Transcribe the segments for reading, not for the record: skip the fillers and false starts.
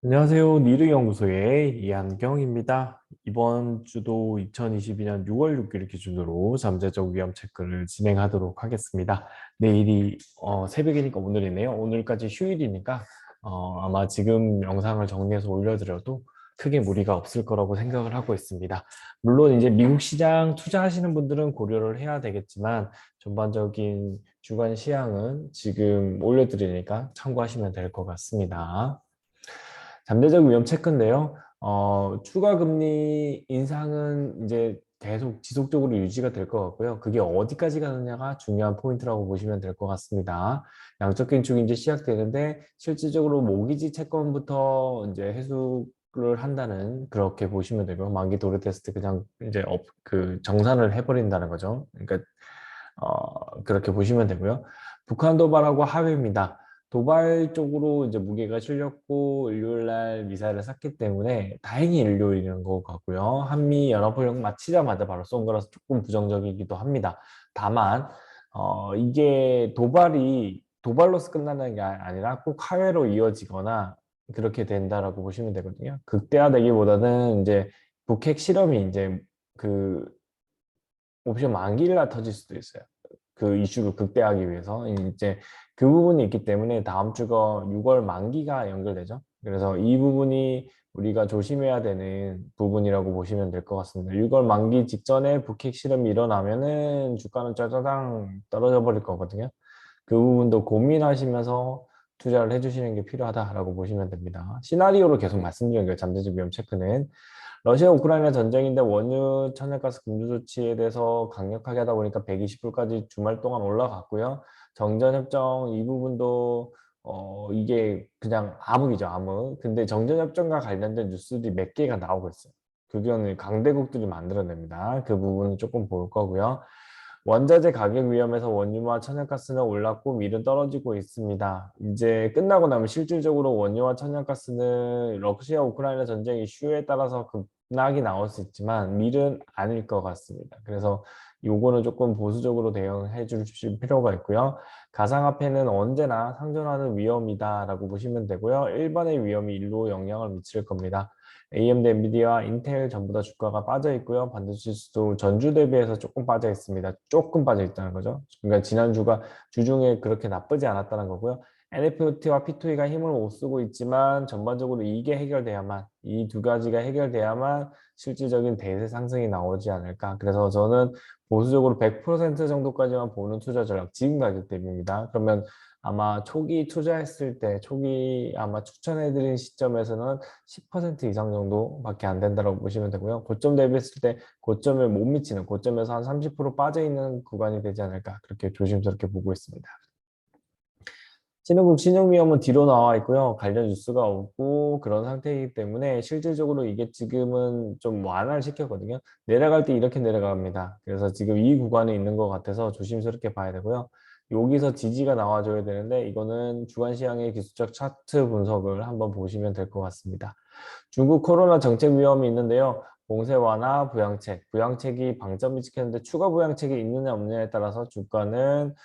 안녕하세요. 니르연구소의 이한경입니다. 이번 주도 2022년 6월 6일 기준으로 잠재적 위험 체크를 진행하도록 하겠습니다. 내일이 새벽이니까 오늘이네요. 오늘까지 휴일이니까 아마 지금 영상을 정리해서 올려드려도 크게 무리가 없을 거라고 생각을 하고 있습니다. 물론 이제 미국 시장 투자하시는 분들은 고려를 해야 되겠지만 전반적인 주간 시향은 지금 올려드리니까 참고하시면 될 것 같습니다. 잠재적 위험 체크인데요. 추가 금리 인상은 이제 계속 지속적으로 유지가 될 것 같고요. 그게 어디까지 가느냐가 중요한 포인트라고 보시면 될 것 같습니다. 양적 긴축이 이제 시작되는데 실질적으로 모기지 채권부터 이제 해소를 한다는 그렇게 보시면 되고요. 만기 도래됐을 때 그냥 이제 그 정산을 해버린다는 거죠. 그러니까 그렇게 보시면 되고요. 북한 도발하고 합의입니다. 도발 쪽으로 이제 무게가 실렸고 일요일 날 미사일을 쐈기 때문에 다행히 일요일인 것 같고요. 한미 연합훈련 마치자마자 바로 쏜 거라서 조금 부정적이기도 합니다. 다만 이게 도발로서 끝나는 게 아니라 꼭 화해로 이어지거나 그렇게 된다라고 보시면 되거든요. 극대화되기보다는 이제 북핵 실험이 이제 그 옵션 만기일 날 터질 수도 있어요. 그 이슈를 극대화하기 위해서 이제 그 부분이 있기 때문에 다음 주가 6월 만기가 연결되죠. 그래서 이 부분이 우리가 조심해야 되는 부분이라고 보시면 될 것 같습니다. 6월 만기 직전에 북핵 실험이 일어나면은 주가는 짜자당 떨어져 버릴 거거든요. 그 부분도 고민하시면서 투자를 해주시는 게 필요하다라고 보시면 됩니다. 시나리오를 계속 말씀드리는 거예요. 잠재적 위험 체크는. 러시아 우크라이나 전쟁인데 원유 천연가스 금주 조치에 대해서 강력하게 하다 보니까 120불까지 주말 동안 올라갔고요. 정전협정 이 부분도 이게 그냥 암흑이죠, 암흑. 근데 정전협정과 관련된 뉴스들이 몇 개가 나오고 있어요. 그거는 강대국들이 만들어냅니다. 그 부분은 조금 볼 거고요. 원자재 가격 위험에서 원유와 천연가스는 올랐고 밀은 떨어지고 있습니다. 이제 끝나고 나면 실질적으로 원유와 천연가스는 러시아 우크라이나 전쟁 이슈에 따라서 급락이 나올 수 있지만 밀은 아닐 것 같습니다. 그래서 요거는 조금 보수적으로 대응해 주실 필요가 있고요. 가상화폐는 언제나 상존하는 위험이다라고 보시면 되고요. 일반의 위험이 일로 영향을 미칠 겁니다. AMD, 엔비디아, 인텔 전부 다 주가가 빠져 있고요. 반도체 지수도 전주 대비해서 조금 빠져 있습니다. 조금 빠져 있다는 거죠. 그러니까 지난주가 주중에 그렇게 나쁘지 않았다는 거고요. NFT와 P2E가 힘을 못 쓰고 있지만 전반적으로 이게 해결돼야만 이 두 가지가 해결돼야만 실질적인 대세 상승이 나오지 않을까. 그래서 저는 보수적으로 100% 정도까지만 보는 투자 전략 지금 가격 대비입니다. 그러면 아마 초기 투자했을 때 초기 아마 추천해드린 시점에서는 10% 이상 정도밖에 안 된다고 보시면 되고요. 고점 대비했을 때 고점을 못 미치는 고점에서 한 30% 빠져 있는 구간이 되지 않을까 그렇게 조심스럽게 보고 있습니다. 신흥국 신흥위험은 뒤로 나와 있고요. 관련 뉴스가 없고 그런 상태이기 때문에 실질적으로 이게 지금은 좀 완화를 시켰거든요. 내려갈 때 이렇게 내려갑니다. 그래서 지금 이 구간에 있는 것 같아서 조심스럽게 봐야 되고요. 여기서 지지가 나와줘야 되는데 이거는 주간 시향의 기술적 차트 분석을 한번 보시면 될 것 같습니다. 중국 코로나 정책 위험이 있는데요. 봉쇄 완화, 부양책이 방점이 찍혔는데 추가 부양책이 있느냐 없느냐에 따라서 주가는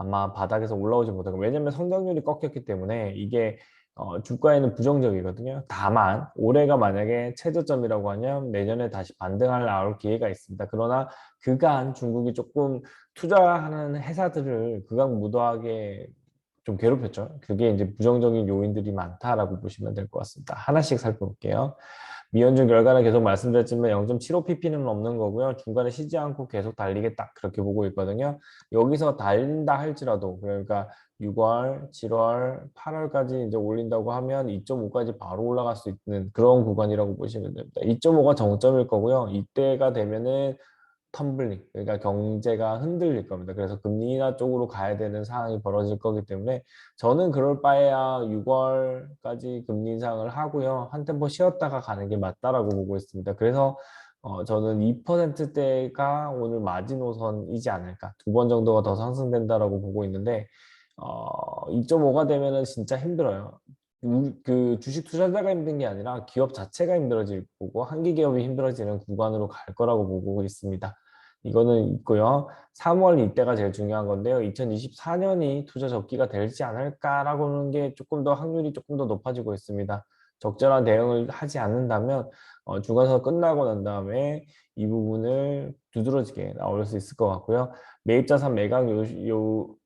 아마 바닥에서 올라오지 못하고 왜냐면 성장률이 꺾였기 때문에 이게 주가에는 부정적이거든요. 다만 올해가 만약에 최저점이라고 하면 내년에 다시 반등할 나올 기회가 있습니다. 그러나 그간 중국이 조금 투자하는 회사들을 극악무도하게 좀 괴롭혔죠. 그게 이제 부정적인 요인들이 많다라고 보시면 될 것 같습니다. 하나씩 살펴볼게요. 미연중 결과는 계속 말씀드렸지만 0.75pp는 없는 거고요. 중간에 쉬지 않고 계속 달리겠다 그렇게 보고 있거든요. 여기서 달린다 할지라도 그러니까 6월, 7월, 8월까지 이제 올린다고 하면 2.5까지 바로 올라갈 수 있는 그런 구간이라고 보시면 됩니다. 2.5가 정점일 거고요. 이때가 되면은 텀블링, 그러니까 경제가 흔들릴 겁니다. 그래서 금리 인하 쪽으로 가야 되는 상황이 벌어질 거기 때문에 저는 그럴 바에야 6월까지 금리 인상을 하고요. 한 템포 쉬었다가 가는 게 맞다라고 보고 있습니다. 그래서 저는 2%대가 오늘 마지노선이지 않을까. 두 번 정도가 더 상승된다라고 보고 있는데 2.5가 되면은 진짜 힘들어요. 그 주식 투자자가 힘든 게 아니라 기업 자체가 힘들어질 거고 한기 기업이 힘들어지는 구간으로 갈 거라고 보고 있습니다. 이거는 있고요. 3월 이때가 제일 중요한 건데요. 2024년이 투자 적기가 될지 않을까라고 하는 게 조금 더 확률이 조금 더 높아지고 있습니다. 적절한 대응을 하지 않는다면 주가서 끝나고 난 다음에 이 부분을 두드러지게 나올 수 있을 것 같고요. 매입자산 매각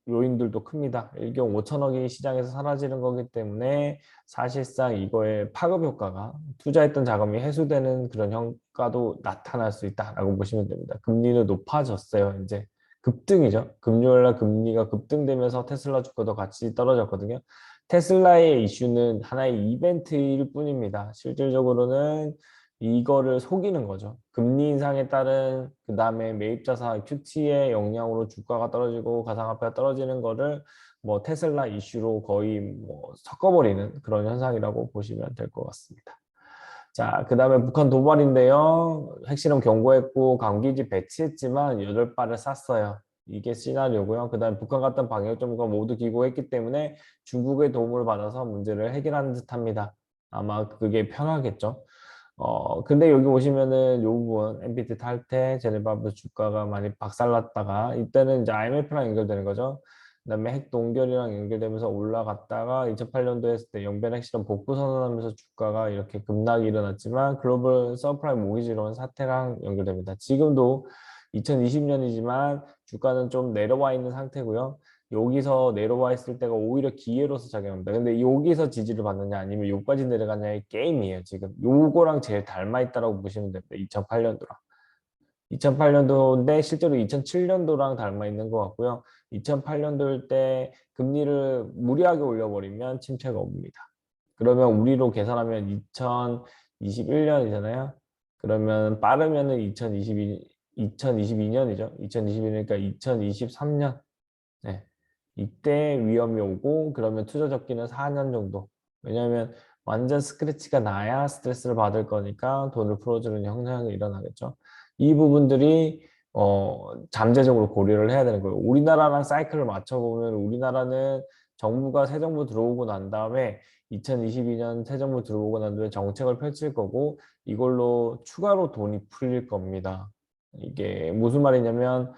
요인들도 큽니다. 일경 5천억이 시장에서 사라지는 거기 때문에 사실상 이거의 파급 효과가 투자했던 자금이 회수되는 그런 효과도 나타날 수 있다라고 보시면 됩니다. 금리는 높아졌어요. 이제 급등이죠. 금요일 날 금리가 급등되면서 테슬라 주가도 같이 떨어졌거든요. 테슬라의 이슈는 하나의 이벤트일 뿐입니다. 실질적으로는 이거를 속이는 거죠. 금리 인상에 따른 그 다음에 매입자산 QT의 영향으로 주가가 떨어지고 가상화폐가 떨어지는 거를 뭐 테슬라 이슈로 거의 뭐 섞어버리는 그런 현상이라고 보시면 될 것 같습니다. 자, 그 다음에 북한 도발인데요. 핵실험 경고했고 강기지 배치했지만 8발을 쐈어요. 이게 시나리오고요. 그 다음에 북한 같은 방역정보가 모두 기고했기 때문에 중국의 도움을 받아서 문제를 해결하는 듯합니다. 아마 그게 편하겠죠. 근데 여기 보시면은 요 부분 MBT 탈퇴, 제네바브 주가가 많이 박살났다가 이때는 이제 IMF랑 연결되는 거죠. 그다음에 핵 동결이랑 연결되면서 올라갔다가 2008년도 했을 때 영변 핵실험 복구 선언하면서 주가가 이렇게 급락이 일어났지만 글로벌 서프라임 모기지론 사태랑 연결됩니다. 지금도 2020년이지만 주가는 좀 내려와 있는 상태고요. 여기서 내려와 있을 때가 오히려 기회로서 작용합니다. 근데 여기서 지지를 받느냐 아니면 여기까지 내려가냐의 게임이에요. 지금 요거랑 제일 닮아 있다고 보시면 됩니다. 2008년도랑. 2008년도인데 실제로 2007년도랑 닮아 있는 것 같고요. 2008년도일 때 금리를 무리하게 올려버리면 침체가 옵니다. 그러면 우리로 계산하면 2021년이잖아요. 그러면 빠르면은 2022년이죠. 2022년이니까 2023년. 네. 이때 위험이 오고 그러면 투자 접기는 4년 정도. 왜냐하면 완전 스크래치가 나야 스트레스를 받을 거니까 돈을 풀어주는 현상이 일어나겠죠. 이 부분들이 잠재적으로 고려를 해야 되는 거예요. 우리나라랑 사이클을 맞춰보면 우리나라는 정부가 새 정부 들어오고 난 다음에 2022년 새 정부 들어오고 난 다음에 정책을 펼칠 거고 이걸로 추가로 돈이 풀릴 겁니다. 이게 무슨 말이냐면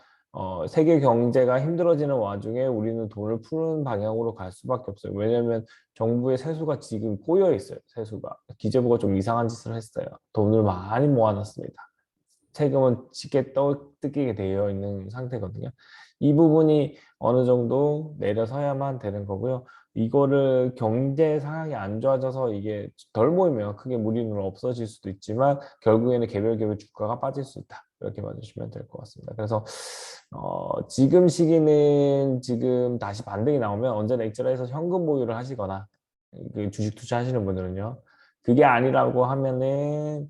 세계 경제가 힘들어지는 와중에 우리는 돈을 푸는 방향으로 갈 수밖에 없어요. 왜냐하면 정부의 세수가 지금 꼬여 있어요. 세수가. 기재부가 좀 이상한 짓을 했어요. 돈을 많이 모아놨습니다. 세금은 쉽게 뜯기게 되어 있는 상태거든요. 이 부분이 어느 정도 내려서야만 되는 거고요. 이거를 경제 상황이 안 좋아져서 이게 덜 모이면 크게 무리는 없어질 수도 있지만 결국에는 개별 주가가 빠질 수 있다. 이렇게 봐주시면 될 것 같습니다. 그래서 지금 시기는 지금 다시 반등이 나오면 언제나 엑셀에서 현금 보유를 하시거나 그 주식 투자하시는 분들은요. 그게 아니라고 하면은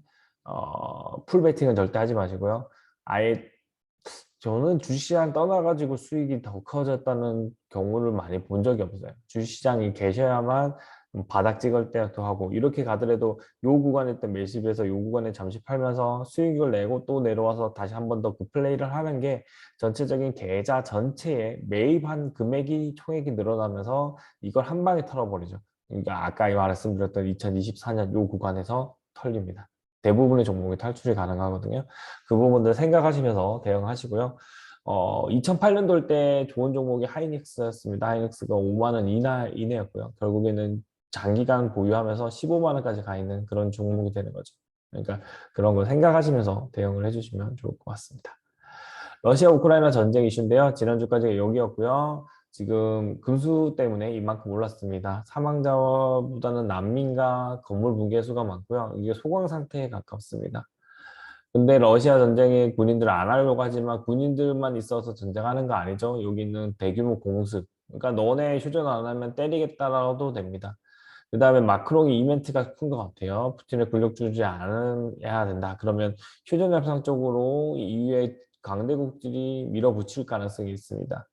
풀 베팅은 절대 하지 마시고요. 아예 저는 주식시장 떠나가지고 수익이 더 커졌다는 경우를 많이 본 적이 없어요. 주식시장이 계셔야만 바닥 찍을 때도 하고 이렇게 가더라도 요 구간에 때 매집해서 요 구간에 잠시 팔면서 수익을 내고 또 내려와서 다시 한 번 더 그 플레이를 하는 게 전체적인 계좌 전체에 매입한 금액이 총액이 늘어나면서 이걸 한 방에 털어버리죠. 그러니까 아까 말씀드렸던 2024년 요 구간에서 털립니다. 대부분의 종목이 탈출이 가능하거든요. 그 부분들 생각하시면서 대응하시고요. 2008년도 때 좋은 종목이 하이닉스였습니다. 하이닉스가 5만 원 이내였고요. 결국에는 장기간 보유하면서 15만 원까지 가 있는 그런 종목이 되는 거죠. 그러니까 그런 걸 생각하시면서 대응을 해주시면 좋을 것 같습니다. 러시아 우크라이나 전쟁 이슈인데요. 지난주까지가 여기였고요. 지금 금수 때문에 이만큼 올랐습니다. 사망자보다는 난민과 건물 붕괴 수가 많고요. 이게 소강 상태에 가깝습니다. 근데 러시아 전쟁에 군인들 안 하려고 하지만 군인들만 있어서 전쟁하는 거 아니죠. 여기는 대규모 공습. 그러니까 너네 휴전 안 하면 때리겠다라도 됩니다. 그 다음에 마크롱이 이벤트가 큰 것 같아요. 푸틴을 근력 주지 않아야 된다. 그러면 휴전 협상 쪽으로 이후에 강대국들이 밀어붙일 가능성이 있습니다.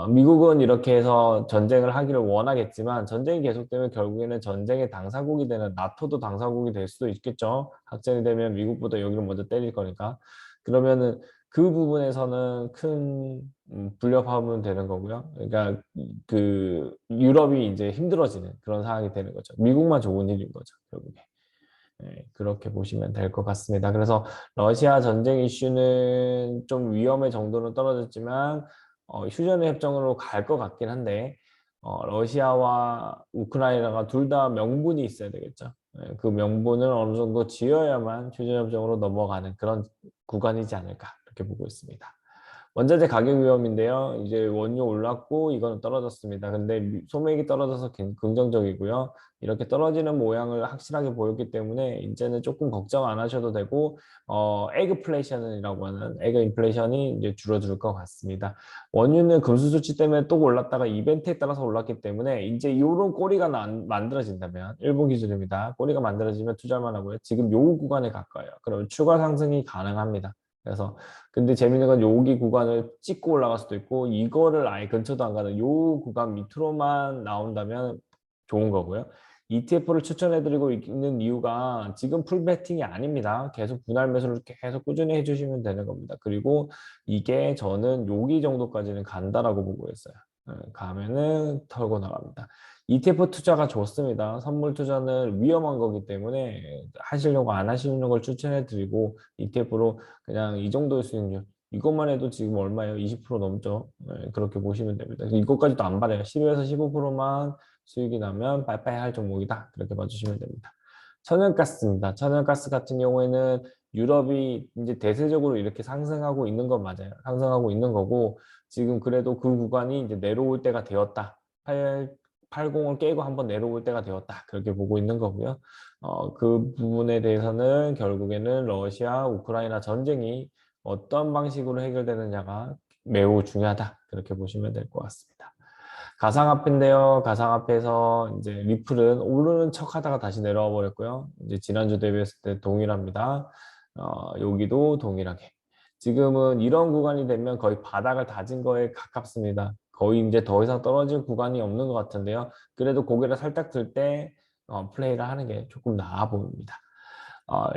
미국은 이렇게 해서 전쟁을 하기를 원하겠지만 전쟁이 계속되면 결국에는 전쟁의 당사국이 되는 나토도 당사국이 될 수도 있겠죠. 확전이 되면 미국보다 여기를 먼저 때릴 거니까. 그러면은 그 부분에서는 큰 불협화음은 되는 거고요. 그러니까 그 유럽이 이제 힘들어지는 그런 상황이 되는 거죠. 미국만 좋은 일인 거죠, 결국에. 네, 그렇게 보시면 될 것 같습니다. 그래서 러시아 전쟁 이슈는 좀 위험의 정도는 떨어졌지만 휴전 협정으로 갈 것 같긴 한데 러시아와 우크라이나가 둘 다 명분이 있어야 되겠죠. 예, 그 명분을 어느 정도 지어야만 휴전협정으로 넘어가는 그런 구간이지 않을까 이렇게 보고 있습니다. 원자재 가격 위험인데요. 이제 원유 올랐고 이거는 떨어졌습니다. 근데 소매기 떨어져서 긍정적이고요. 이렇게 떨어지는 모양을 확실하게 보였기 때문에 이제는 조금 걱정 안 하셔도 되고 에그플레이션이라고 하는 에그 인플레이션이 이제 줄어들 것 같습니다. 원유는 금수 조치 때문에 또 올랐다가 이벤트에 따라서 올랐기 때문에 이제 이런 꼬리가 만들어진다면 일본 기준입니다. 꼬리가 만들어지면 투자만 하고요. 지금 요 구간에 가까워요. 그러면 추가 상승이 가능합니다. 그래서 근데 재밌는 건 여기 구간을 찍고 올라갈 수도 있고 이거를 아예 근처도 안 가는 요 구간 밑으로만 나온다면 좋은 거고요. ETF를 추천해드리고 있는 이유가 지금 풀베팅이 아닙니다. 계속 분할 매수를 계속 꾸준히 해주시면 되는 겁니다. 그리고 이게 저는 여기 정도까지는 간다라고 보고 있어요. 가면은 털고 나갑니다. ETF 투자가 좋습니다. 선물 투자는 위험한 거기 때문에 하시려고 안 하시는 걸 추천해드리고 ETF로 그냥 이 정도의 수익률 이것만 해도 지금 얼마예요? 20% 넘죠. 그렇게 보시면 됩니다. 이것까지도 안 받아요. 10에서 15%만 수익이 나면 빠이빠이 할 종목이다. 그렇게 봐주시면 됩니다. 천연가스입니다. 천연가스 같은 경우에는 유럽이 이제 대세적으로 이렇게 상승하고 있는 건 맞아요. 상승하고 있는 거고 지금 그래도 그 구간이 이제 내려올 때가 되었다. 80을 깨고 한번 내려올 때가 되었다. 그렇게 보고 있는 거고요. 그 부분에 대해서는 결국에는 러시아, 우크라이나 전쟁이 어떤 방식으로 해결되느냐가 매우 중요하다. 그렇게 보시면 될 것 같습니다. 가상화폐인데요. 가상화폐에서 이제 리플은 오르는 척 하다가 다시 내려와 버렸고요. 이제 지난주 대비했을 때 동일합니다. 여기도 동일하게. 지금은 이런 구간이 되면 거의 바닥을 다진 거에 가깝습니다. 거의 이제 더 이상 떨어질 구간이 없는 것 같은데요. 그래도 고개를 살짝 들 때 플레이를 하는 게 조금 나아 보입니다.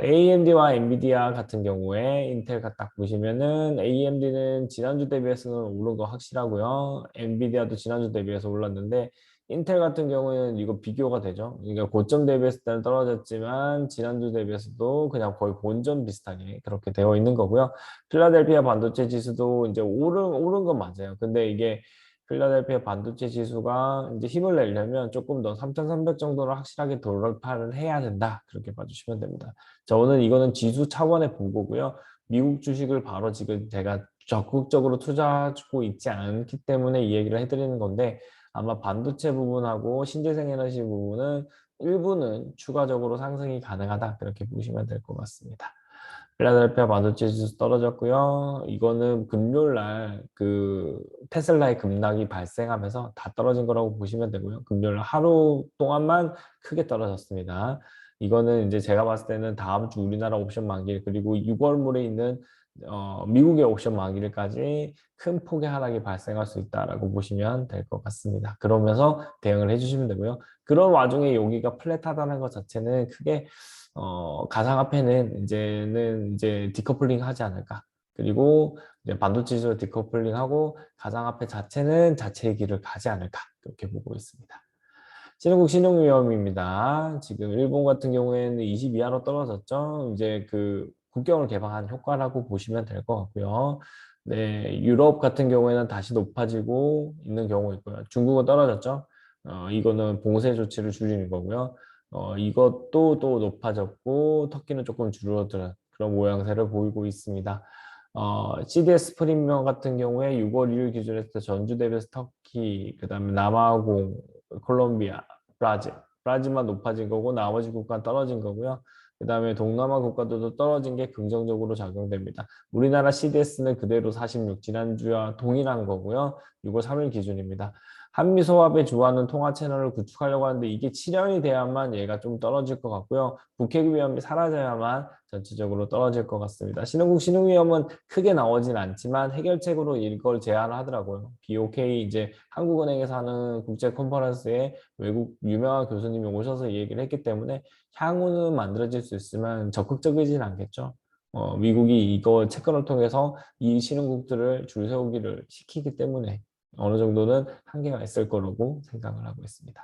AMD와 엔비디아 같은 경우에 인텔 딱 보시면은 AMD는 지난주 대비해서는 오른 거 확실하고요. 엔비디아도 지난주 대비해서 올랐는데 인텔 같은 경우에는 이거 비교가 되죠. 그러니까 고점 대비했을 때는 떨어졌지만 지난주 대비해서도 그냥 거의 본점 비슷하게 그렇게 되어 있는 거고요. 필라델피아 반도체 지수도 이제 오른 건 맞아요. 근데 이게 필라델피아 반도체 지수가 이제 힘을 내려면 조금 더 3,300 정도를 확실하게 돌파를 해야 된다. 그렇게 봐주시면 됩니다. 저는 이거는 지수 차원의 보고고요. 미국 주식을 바로 지금 제가 적극적으로 투자하고 있지 않기 때문에 이 얘기를 해드리는 건데 아마 반도체 부분하고 신재생 에너지 부분은 일부는 추가적으로 상승이 가능하다. 그렇게 보시면 될 것 같습니다. 필라델피아 반도체 지수 떨어졌고요. 이거는 금요일 날 그 테슬라의 급락이 발생하면서 다 떨어진 거라고 보시면 되고요. 금요일 날 하루 동안만 크게 떨어졌습니다. 이거는 이제 제가 봤을 때는 다음 주 우리나라 옵션 만기일 그리고 6월물에 있는 미국의 옵션 만기일까지 큰 폭의 하락이 발생할 수 있다라고 보시면 될 것 같습니다. 그러면서 대응을 해주시면 되고요. 그런 와중에 여기가 플랫하다는 것 자체는 크게 가상화폐는 이제 디커플링 하지 않을까. 그리고 이제 반도체 지수 디커플링하고 가상화폐 자체는 자체의 길을 가지 않을까. 그렇게 보고 있습니다. 신흥국 신용위험입니다. 지금 일본 같은 경우에는 20 이하로 떨어졌죠. 이제 그 국경을 개방한 효과라고 보시면 될 것 같고요. 네, 유럽 같은 경우에는 다시 높아지고 있는 경우 있고요. 중국은 떨어졌죠. 이거는 봉쇄 조치를 줄이는 거고요. 이것도 또 높아졌고 터키는 조금 줄어드는 그런 모양새를 보이고 있습니다. CDS 프리미엄 같은 경우에 6월 2일 기준에서 전주 대비해서 터키, 그 다음에 남아공, 콜롬비아, 브라질만 높아진 거고 나머지 국가는 떨어진 거고요. 그 다음에 동남아 국가들도 떨어진 게 긍정적으로 작용됩니다. 우리나라 CDS는 그대로 46, 지난주와 동일한 거고요. 6월 3일 기준입니다. 한미소합에 주하는 통화 채널을 구축하려고 하는데 이게 7년이 돼야만 얘가 좀 떨어질 것 같고요. 북핵 위험이 사라져야만 전체적으로 떨어질 것 같습니다. 신흥국 신흥 위험은 크게 나오진 않지만 해결책으로 이걸 제안을 하더라고요. BOK 이제 한국은행에서 하는 국제 컨퍼런스에 외국 유명한 교수님이 오셔서 이 얘기를 했기 때문에 향후는 만들어질 수 있으면 적극적이진 않겠죠. 미국이 이거 채권을 통해서 이 신흥국들을 줄 세우기를 시키기 때문에 어느 정도는 한계가 있을 거라고 생각을 하고 있습니다.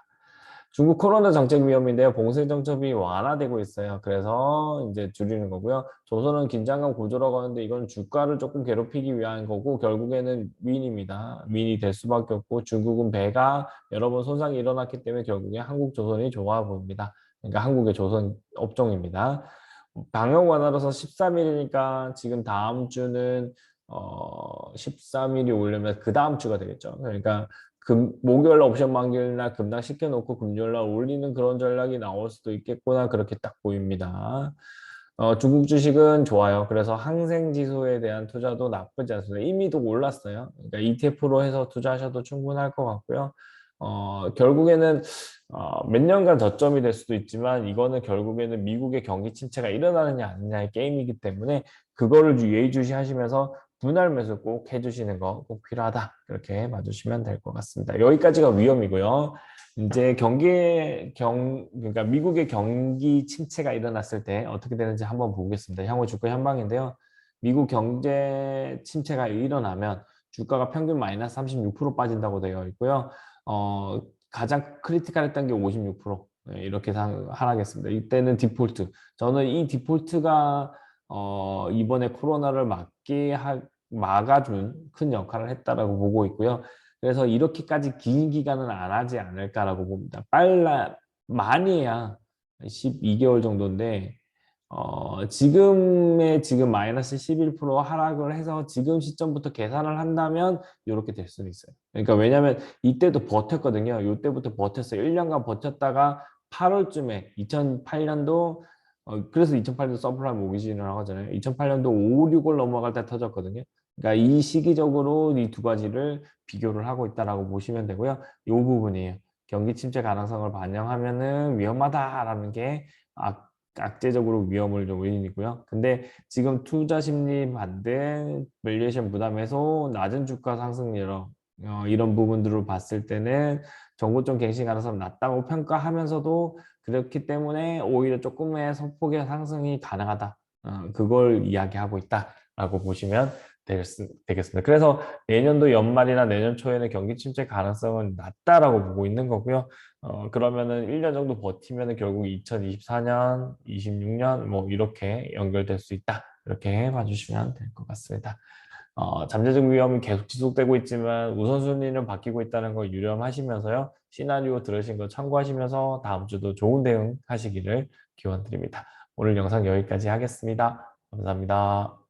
중국 코로나 정책 위험인데요. 봉쇄 정책이 완화되고 있어요. 그래서 이제 줄이는 거고요. 조선은 긴장감 고조라고 하는데 이건 주가를 조금 괴롭히기 위한 거고 결국에는 윈입니다. 윈이 될 수밖에 없고 중국은 배가 여러 번 손상이 일어났기 때문에 결국에 한국 조선이 좋아 보입니다. 그러니까 한국의 조선 업종입니다. 방역 완화로서 13일이니까 지금 다음 주는 13일이 오려면 그 다음 주가 되겠죠. 그러니까 목요일 옵션 만기일날 급락 시켜놓고 금요일날 올리는 그런 전략이 나올 수도 있겠구나 그렇게 딱 보입니다. 중국 주식은 좋아요. 그래서 항생 지수에 대한 투자도 나쁘지 않습니다. 이미도 올랐어요. 그러니까 ETF로 해서 투자하셔도 충분할 것 같고요. 결국에는 몇 년간 저점이 될 수도 있지만 이거는 결국에는 미국의 경기 침체가 일어나느냐 아니냐의 게임이기 때문에 그거를 예의주시하시면서 분할 매수 꼭 해주시는 거 꼭 필요하다. 그렇게 봐주시면 될 것 같습니다. 여기까지가 위험이고요. 이제 그러니까 미국의 경기 침체가 일어났을 때 어떻게 되는지 한번 보겠습니다. 향후 주가 현방인데요. 미국 경제 침체가 일어나면 주가가 평균 마이너스 36% 빠진다고 되어 있고요. 가장 크리티컬했던 게 56%. 네, 이렇게 하락했습니다. 이때는 디폴트. 저는 이 디폴트가 이번에 코로나를 막아준 큰 역할을 했다라고 보고 있고요. 그래서 이렇게까지 긴 기간은 안 하지 않을까라고 봅니다. 많이 해야 12개월 정도인데 지금 마이너스 11% 하락을 해서 지금 시점부터 계산을 한다면 이렇게 될 수는 있어요. 그러니까 왜냐하면 이때도 버텼거든요. 이때부터 버텼어요. 1년간 버텼다가 8월쯤에 2008년도 그래서 2008년도 서프라임 모기지라고 하잖아요. 2008년도 5, 6월 넘어갈 때 터졌거든요. 그러니까 이 시기적으로 이 두 가지를 비교를 하고 있다라고 보시면 되고요. 이 부분이에요. 경기 침체 가능성을 반영하면은 위험하다라는 게 악재적으로 위험을 좀 원인이고요. 근데 지금 투자 심리 반등, 밸류에이션 부담 해소, 낮은 주가 상승 여러 이런 부분들을 봤을 때는 정고점 갱신 가능성 낮다고 평가하면서도 그렇기 때문에 오히려 조금의 소폭의 상승이 가능하다. 그걸 이야기하고 있다라고 보시면 되겠습니다. 그래서 내년도 연말이나 내년 초에는 경기 침체 가능성은 낮다라고 보고 있는 거고요. 그러면은 1년 정도 버티면은 결국 2024년, 26년 뭐 이렇게 연결될 수 있다. 이렇게 봐주시면 될 것 같습니다. 잠재적 위험이 계속 지속되고 있지만 우선순위는 바뀌고 있다는 걸 유념하시면서요. 시나리오 들으신 거 참고하시면서 다음 주도 좋은 대응 하시기를 기원드립니다. 오늘 영상 여기까지 하겠습니다. 감사합니다.